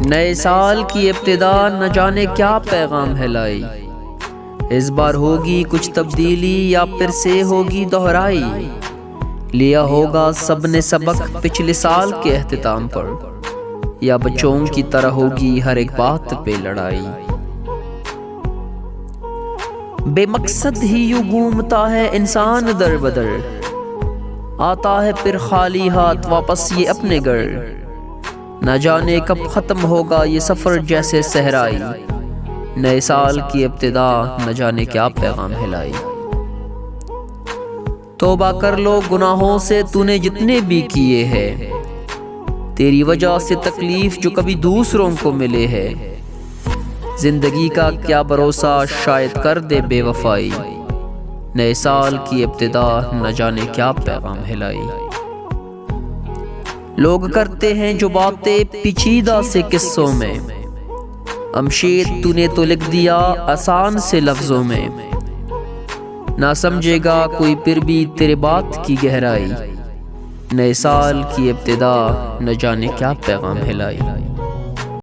نئے سال کی ابتدا نہ جانے کیا پیغام ہے لائی، اس بار ہوگی کچھ تبدیلی یا پھر سے ہوگی دہرائی، لیا ہوگا سب نے سبق پچھلے سال کے اختتام پر، یا بچوں کی طرح ہوگی ہر ایک بات پہ لڑائی۔ بے مقصد ہی یوں گھومتا ہے انسان در بدر، آتا ہے پھر خالی ہاتھ واپس یہ اپنے گھر، نہ جانے کب ختم ہوگا یہ سفر جیسے صحرائی، نئے سال کی ابتدا نہ جانے کیا پیغام ہے لائی۔ توبہ کر لو گناہوں سے تو نے جتنے بھی کیے ہیں، تیری وجہ سے تکلیف جو کبھی دوسروں کو ملے ہے، زندگی کا کیا بھروسہ شاید کر دے بے وفائی، نئے سال کی ابتدا نہ جانے کیا پیغام ہے لائی۔ لوگ کرتے ہیں جو باتیں پیچیدہ سے قصوں میں، امشید تو نے تو لکھ دیا آسان سے لفظوں میں، نہ سمجھے گا کوئی پھر بھی تیرے بات کی گہرائی، نئے سال کی ابتدا نہ جانے کیا پیغام ہے لائی۔